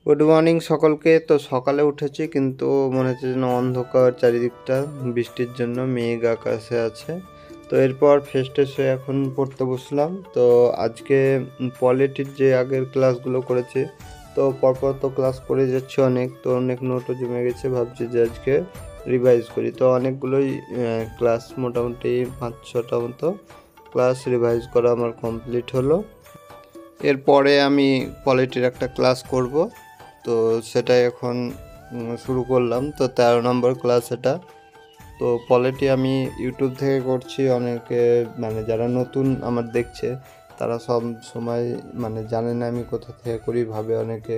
Good morning সকলকে। তো সকালে উঠেছি কিন্তু মনে হচ্ছে যেন অন্ধকার চারিদিকটা, বৃষ্টির জন্য মেঘ আকাশে আছে। তো এরপর ফ্রেশ ট্রেশ হয়ে এখন পড়তে বসলাম। তো আজকে পলিটির যে আগের ক্লাসগুলো করেছি, তো পরপর তো ক্লাস করে যাচ্ছে অনেক, তো অনেক নোটও জমে গেছে। ভাবছি যে আজকে রিভাইজ করি। তো অনেকগুলোই ক্লাস, মোটামুটি 5-6টা মতো ক্লাস রিভাইজ করা আমার কমপ্লিট হলো। এরপরে আমি পলিটির একটা ক্লাস করব, তো সেটাই এখন শুরু করলাম। তো 13 নম্বর ক্লাস এটা। তো পলিটি আমি ইউটিউব থেকে করছি। অনেকে মানে যারা নতুন আমার দেখছে তারা সব সময় মানে জানে না আমি কোথা থেকে করি, ভাবে অনেকে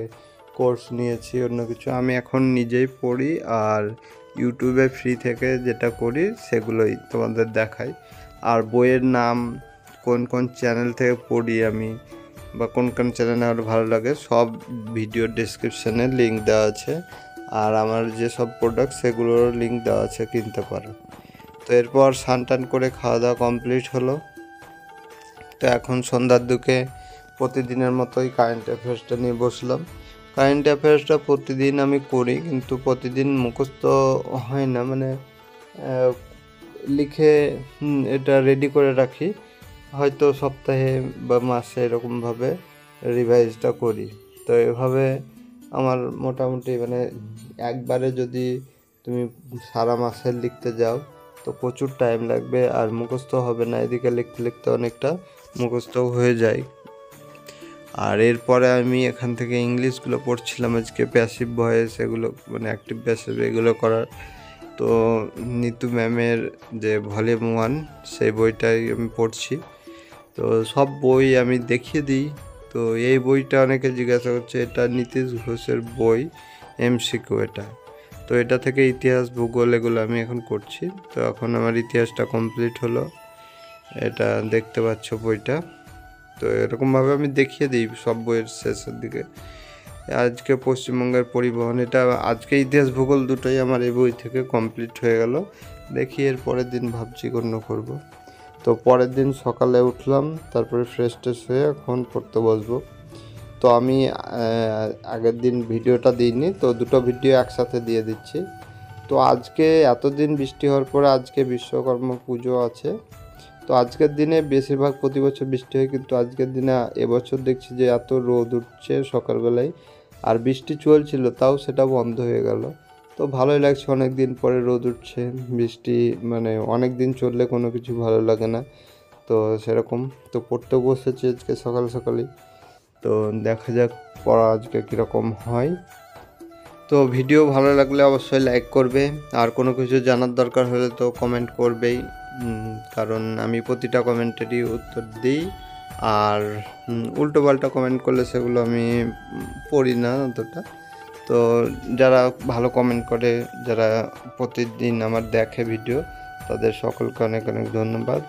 কোর্স নিয়েছি অন্য কিছু। আমি এখন নিজেই পড়ি আর ইউটিউবে ফ্রি থেকে যেটা করি সেগুলোই তোমাদের দেখাই। আর বইয়ের নাম, কোন কোন চ্যানেল থেকে পড়ি আমি, বা কোন কোন চ্যানেলে আমার ভালো লাগে, সব ভিডিও ডেসক্রিপশানে লিঙ্ক দেওয়া আছে। আর আমার যেসব প্রোডাক্ট সেগুলোর লিঙ্ক দেওয়া আছে, কিনতে পারো। তো এরপর স্নান টান করে খাওয়া দাওয়া কমপ্লিট হলো। তো এখন সন্ধ্যার দিকে প্রতিদিনের মতোই কারেন্ট অ্যাফেয়ার্সটা নিয়ে বসলাম। কারেন্ট অ্যাফেয়ার্সটা প্রতিদিন আমি করি, কিন্তু প্রতিদিন মুখস্থ হয় না, মানে লিখে এটা রেডি করে রাখি। হয়তো সপ্তাহে বা মাসে এরকমভাবে রিভাইজটা করি। তো এভাবে আমার মোটামুটি মানে একবারে যদি তুমি সারা মাসের লিখতে যাও তো প্রচুর টাইম লাগবে, আর মুখস্থ হবে না। এদিকে লিখতে লিখতে অনেকটা মুখস্থও হয়ে যায়। আর এরপরে আমি এখান থেকে ইংলিশগুলো পড়ছিলাম আজকে, প্যাসিভ ভয়েস এগুলো, মানে অ্যাক্টিভ প্যাসিভ এগুলো করার। তো নিতু ম্যামের যে ভলিউম 1 সেই বইটাই আমি পড়ছি। তো সব বই আমি দেখিয়ে দিই। তো এই বইটা অনেকে জিজ্ঞাসা করছে, এটা নীতিশ ঘোষের বই, এমসিকিউ এটা। তো এটা থেকে ইতিহাস, ভূগোল এগুলো আমি এখন করছি। তো এখন আমার ইতিহাসটা কমপ্লিট হলো, এটা দেখতে পাচ্ছ বইটা। তো এরকমভাবে আমি দেখিয়ে দিই সব বইয়ের শেষের দিকে। আজকে পশ্চিমবঙ্গের পরিবহন, এটা আজকে ইতিহাস ভূগোল দুটোই আমার এই বই থেকে কমপ্লিট হয়ে গেল। দেখি এর পরের দিন ভাবছি গণ্য করব। তো পরের দিন সকালে উঠলাম, তারপরে ফ্রেশ ট্রেশ হয়ে এখন পড়তে বসবো। তো আমি আগের দিন ভিডিওটা দিইনি, তো দুটো ভিডিও একসাথে দিয়ে দিচ্ছি। তো আজকে এতদিন বৃষ্টি হওয়ার পরে আজকে বিশ্বকর্মা পুজো আছে। তো আজকের দিনে বেশিরভাগ প্রতি বছর বৃষ্টি হয়, কিন্তু আজকের দিনে এবছর দেখছি যে এত রোদ উঠছে সকালবেলায়, আর বৃষ্টি চলছিল তাও সেটা বন্ধ হয়ে গেল। তো ভালোই লাগছে, অনেক দিন পরে রোদ উঠছে। বৃষ্টি মানে অনেক দিন চললে কোনো কিছু ভালো লাগে না, তো সেরকম। তো পড়তে বসেছি আজকে সকাল সকালই। তো দেখা যাক পড়া আজকে কীরকম হয়। তো ভিডিও ভালো লাগলে অবশ্যই লাইক করবে, আর কোনো কিছু জানার দরকার হলে তো কমেন্ট করবেই, কারণ আমি প্রতিটা কমেন্টেরই উত্তর দিই। আর উল্টোপাল্টা কমেন্ট করলে সেগুলো আমি পড়ি না অতটা। তো যারা ভালো কমেন্ট করে, যারা প্রতিদিন আমার দেখে ভিডিও, তাদের সকলকে অনেক অনেক ধন্যবাদ।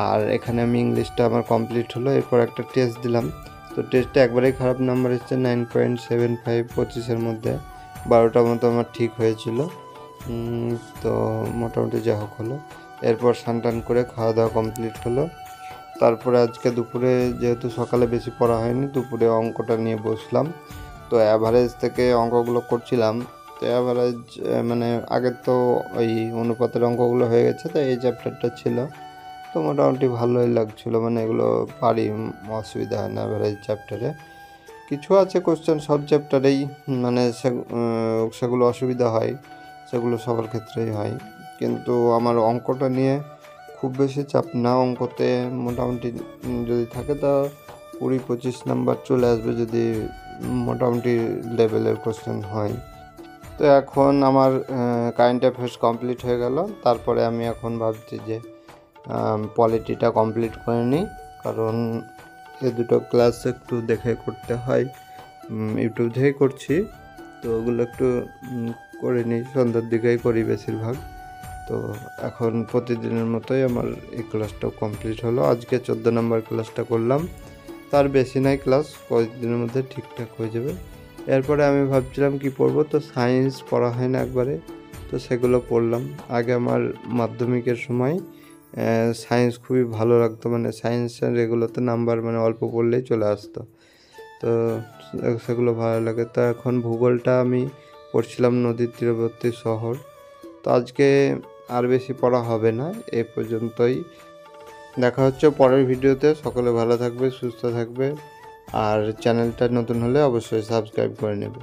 আর এখানে আমি ইংলিশটা আমার কমপ্লিট হলো। এরপর একটা টেস্ট দিলাম। তো টেস্টে একবারেই খারাপ নাম্বার এসেছে, 9.75, 25-এর মধ্যে 12টার মতো আমার ঠিক হয়েছিল। তো মোটামুটি যা হোক হলো। এরপর স্নান করে খাওয়া দাওয়া কমপ্লিট হলো। তারপরে আজকে দুপুরে, যেহেতু সকালে বেশি পড়া হয়নি, দুপুরে অঙ্কটা নিয়ে বসলাম। তো অ্যাভারেজ থেকে অঙ্কগুলো করছিলাম। তো অ্যাভারেজ মানে আগের তো ওই অনুপাতের অঙ্কগুলো হয়ে গেছে, তো এই চ্যাপ্টারটা ছিল। তো মোটামুটি ভালোই লাগছিলো, মানে এগুলো পারি, অসুবিধা হয় না অ্যাভারেজ চ্যাপ্টারে। কিছু আছে কোশ্চেন সব চ্যাপ্টারেই, মানে সেগুলো অসুবিধা হয়, সেগুলো সবার ক্ষেত্রেই হয়। কিন্তু আমার অঙ্কটা নিয়ে খুব বেশি চাপ না। অঙ্কতে মোটামুটি যদি থাকে তা 20-25 নাম্বার চলে আসবে, যদি মোটামুটি লেভেলের কোশ্চেন হয়। তো এখন আমার কারেন্ট অ্যাফেয়ার্স কমপ্লিট হয়ে গেল। তারপরে আমি এখন ভাবছি যে পলিটিটা কমপ্লিট করে নিই, কারণ এ দুটো ক্লাস একটু দেখে করতে হয়, ইউটিউব থেকেই করছি। তো ওগুলো একটু করে নিই, সন্ধ্যার দিকেই করি বেশিরভাগ। তো এখন প্রতিদিনের মতোই আমার এই ক্লাসটাও কমপ্লিট হলো। আজকে 14 নম্বর ক্লাসটা করলাম, তার বেশি নাই ক্লাস, কয়েকদিনের মধ্যে ঠিকঠাক হয়ে যাবে। এরপরে আমি ভাবছিলাম কি পড়বো, তো সায়েন্স পড়া হয় না একবারে, তো সেগুলো পড়লাম। আগে আমার মাধ্যমিকের সময় সায়েন্স খুবই ভালো লাগতো, মানে সায়েন্সের এগুলোতে নাম্বার মানে অল্প পড়লেই চলে আসতো। তো সেগুলো ভালো লাগে। তো এখন ভূগোলটা আমি পড়ছিলাম নদীর তীরবর্তী শহর। তো আজকে আর বেশি পড়া হবে না, এ পর্যন্তই। দেখা হচ্ছে পরের ভিডিওতে। সকলে ভালো থাকবে, সুস্থ থাকবে, আর চ্যানেলটা নতুন হলে অবশ্যই সাবস্ক্রাইব করে নেবে।